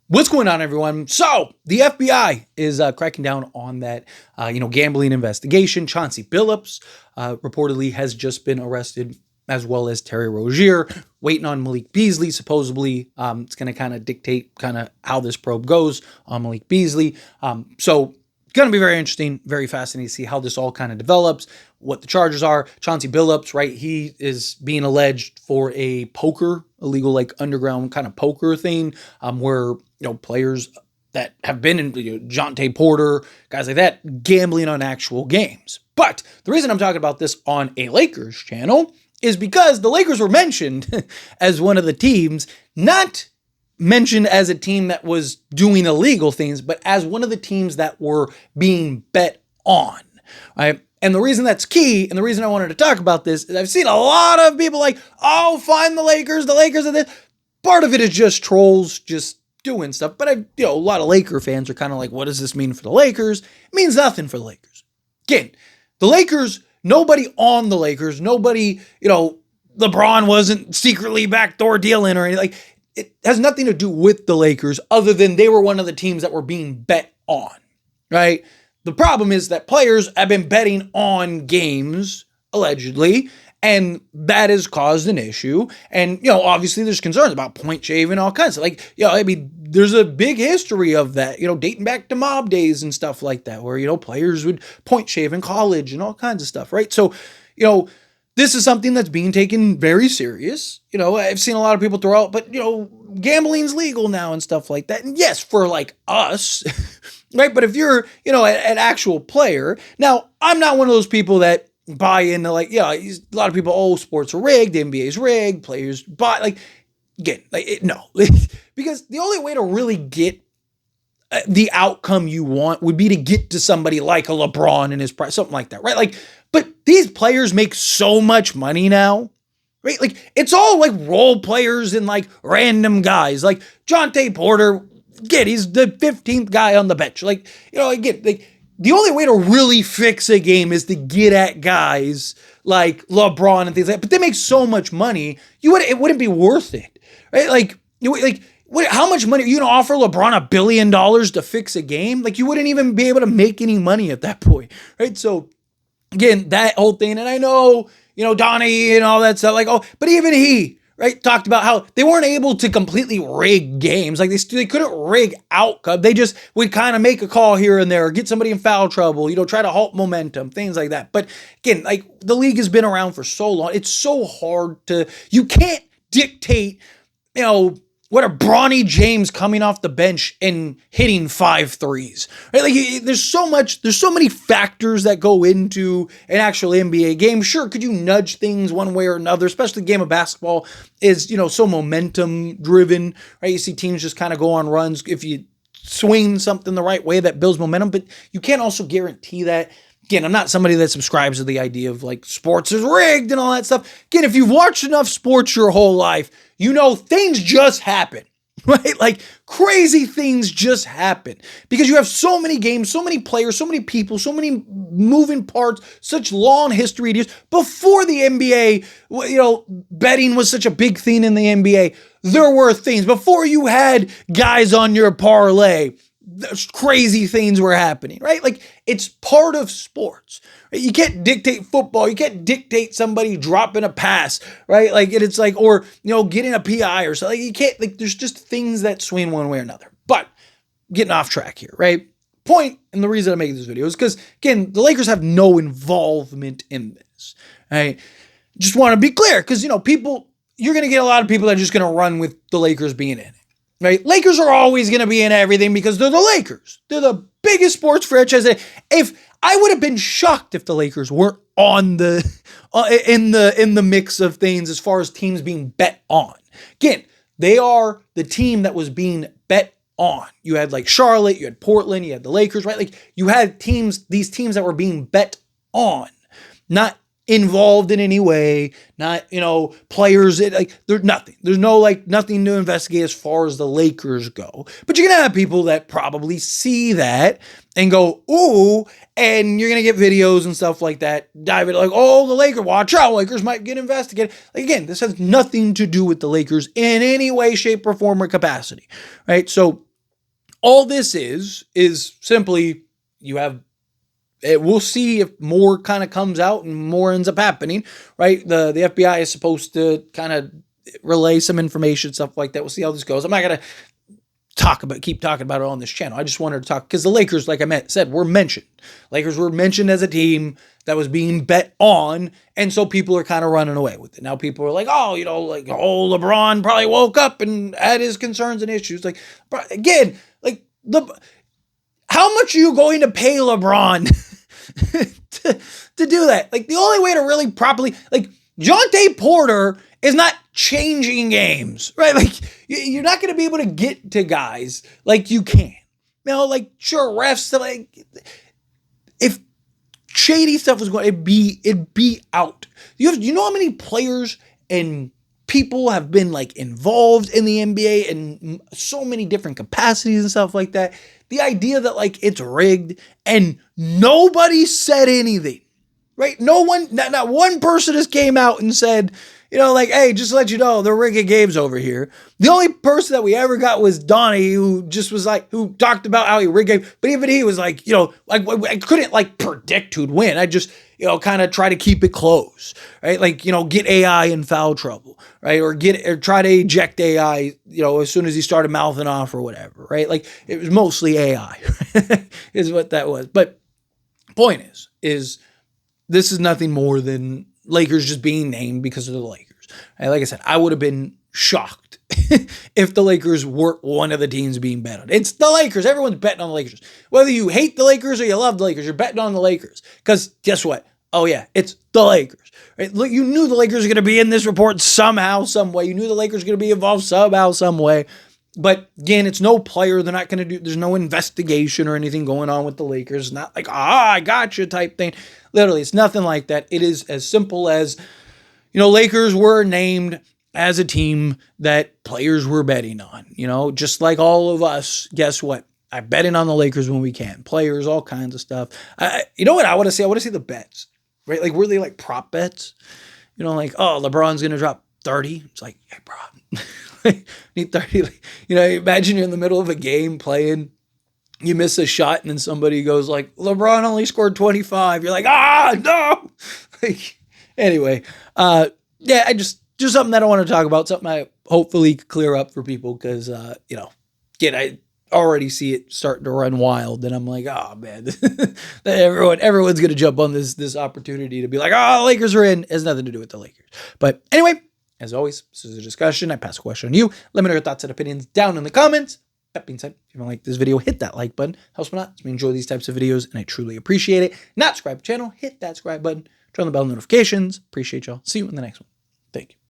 What's going on, everyone? So the FBI is cracking down on that, gambling investigation. Chauncey Billups reportedly has just been arrested, as well as Terry Rozier. Waiting on Malik Beasley. Supposedly, it's going to kind of dictate kind of how this probe goes on Malik Beasley. So going to be very interesting, very fascinating to see how this all kind of develops, what the charges are. Chauncey Billups, right? He is being alleged for a illegal like underground kind of poker thing, where players that have been in Jonte Porter, guys like that, gambling on actual games. But the reason I'm talking about this on a Lakers channel is because the Lakers were mentioned as one of the teams, not mentioned as a team that was doing illegal things, but as one of the teams that were being bet on, right? And the reason that's key, and the reason I wanted to talk about this, is I've seen a lot of people like, oh, find the Lakers are this. Part of it is just trolls just doing stuff, but a lot of Laker fans are kind of like, what does this mean for the Lakers? It means nothing for the Lakers. Again, the Lakers, nobody on the Lakers, nobody, LeBron wasn't secretly backdoor dealing or anything. Like, it has nothing to do with the Lakers other than they were one of the teams that were being bet on, right? The problem is that players have been betting on games, allegedly, and that has caused an issue. And, obviously there's concerns about point shaving, all kinds of there's a big history of that, dating back to mob days and stuff like that, where, players would point shave in college and all kinds of stuff, right? So, this is something that's being taken very serious. I've seen a lot of people throw out, but, gambling's legal now and stuff like that. And yes, for like us, right? But if you're, an actual player, now I'm not one of those people that buy into a lot of people, oh, sports are rigged, the NBA is rigged, players buy, no. Because the only way to really get the outcome you want would be to get to somebody like a LeBron in his price, something like that, right? But these players make so much money now, right? It's all role players and random guys. Like Jonte Porter, he's the 15th guy on the bench. The only way to really fix a game is to get at guys like LeBron and things like that. But they make so much money, it wouldn't be worth it, right? How much money are you going to offer LeBron $1 billion to fix a game? You wouldn't even be able to make any money at that point, right? So again, that whole thing, and I know, Donnie and all that stuff, but even he, right, talked about how they weren't able to completely rig games. They couldn't rig outcome. They just would kind of make a call here and there, get somebody in foul trouble, try to halt momentum, things like that. But again, the league has been around for so long. It's so hard you can't dictate, what a Bronny James coming off the bench and hitting 5 threes, right? There's so many factors that go into an actual NBA game. Sure, could you nudge things one way or another, especially the game of basketball is, so momentum driven, right? You see teams just kind of go on runs if you swing something the right way that builds momentum, but you can't also guarantee that. Again, I'm not somebody that subscribes to the idea of sports is rigged and all that stuff. Again, if you've watched enough sports your whole life, things just happen, right? Crazy things just happen because you have so many games, so many players, so many people, so many moving parts, such long history. Before the NBA, betting was such a big thing in the NBA. There were things before you had guys on your parlay. Crazy things were happening, right? It's part of sports. Right? You can't dictate football. You can't dictate somebody dropping a pass, right? Or getting a PI or something. You can't, there's just things that swing one way or another. But getting off track here, right? Point, and the reason I'm making this video is because, again, the Lakers have no involvement in this, right? Just want to be clear because, you're going to get a lot of people that are just going to run with the Lakers being in it. Right? Lakers are always going to be in everything because they're the Lakers. They're the biggest sports franchise. If I would have been shocked if the Lakers weren't on in the mix of things as far as teams being bet on. Again, they are the team that was being bet on. You had Charlotte, you had Portland, you had the Lakers, right? You had these teams that were being bet on, not involved in any way, not, players, there's nothing. There's no, nothing to investigate as far as the Lakers go. But you're going to have people that probably see that and go, ooh, and you're going to get videos and stuff like that, dive into oh, the Lakers, watch out, Lakers might get investigated. Again, this has nothing to do with the Lakers in any way, shape, or form or capacity, right? So all this is simply you have. We'll see if more kind of comes out and more ends up happening, right? The FBI is supposed to kind of relay some information, stuff like that. We'll see how this goes. I'm not gonna keep talking about it on this channel. I just wanted to talk because the Lakers, like I said, were mentioned. Lakers were mentioned as a team that was being bet on, and so people are kind of running away with it. Now people are like, oh, LeBron probably woke up and had his concerns and issues. Like, again, like how much are you going to pay LeBron to do that? Like, the only way to really properly, like, Jonte Porter is not changing games, right? Like, you're not going to be able to get to guys like you can. Like, sure, refs, like, if shady stuff was going, it'd be out. You know how many players and people have been, like, involved in the NBA in so many different capacities and stuff like that. The idea that, like, it's rigged and nobody said anything, right? Not one person has came out and said, like, hey, just to let you know, they're rigging games over here. The only person that we ever got was Donnie, who just was like, who talked about how he rigged games. But even he was like, like, I couldn't, like, predict who'd win. I just, kind of try to keep it close, right? Like, get AI in foul trouble, right? Or try to eject AI, as soon as he started mouthing off or whatever, right? Like, it was mostly AI is what that was. But point is this is nothing more than Lakers just being named because of the Lakers. And like I said, I would have been shocked if the Lakers weren't one of the teams being bet on. It's the Lakers. Everyone's betting on the Lakers. Whether you hate the Lakers or you love the Lakers, you're betting on the Lakers. Because guess what? Oh yeah, it's the Lakers. Right? Look, you knew the Lakers were going to be in this report somehow, some way. You knew the Lakers were going to be involved somehow, some way. But again, it's no player. They're not going to there's no investigation or anything going on with the Lakers. It's not like, I got you type thing. Literally, it's nothing like that. It is as simple as, Lakers were named as a team that players were betting on, just like all of us. Guess what? I'm betting on the Lakers when we can. Players, all kinds of stuff. You know what I want to see? I want to see the bets, right? Like, were they like prop bets? Like, oh, LeBron's going to drop 30. It's like, hey, bro, need 30. Like, imagine you're in the middle of a game playing. You miss a shot and then somebody goes like, LeBron only scored 25. You're like, no. Like, anyway, yeah, just something that I want to talk about, something I hopefully clear up for people because, again, I already see it starting to run wild and I'm like, oh man, everyone's going to jump on this opportunity to be like, oh, Lakers are in. It has nothing to do with the Lakers. But anyway, as always, this is a discussion. I pass a question on you. Let me know your thoughts and opinions down in the comments. That being said, if you want to like this video, hit that like button. Helps me a lot. We enjoy these types of videos, and I truly appreciate it. Not subscribe to the channel, hit that subscribe button. Turn on the bell notifications. Appreciate y'all. See you in the next one. Thank you.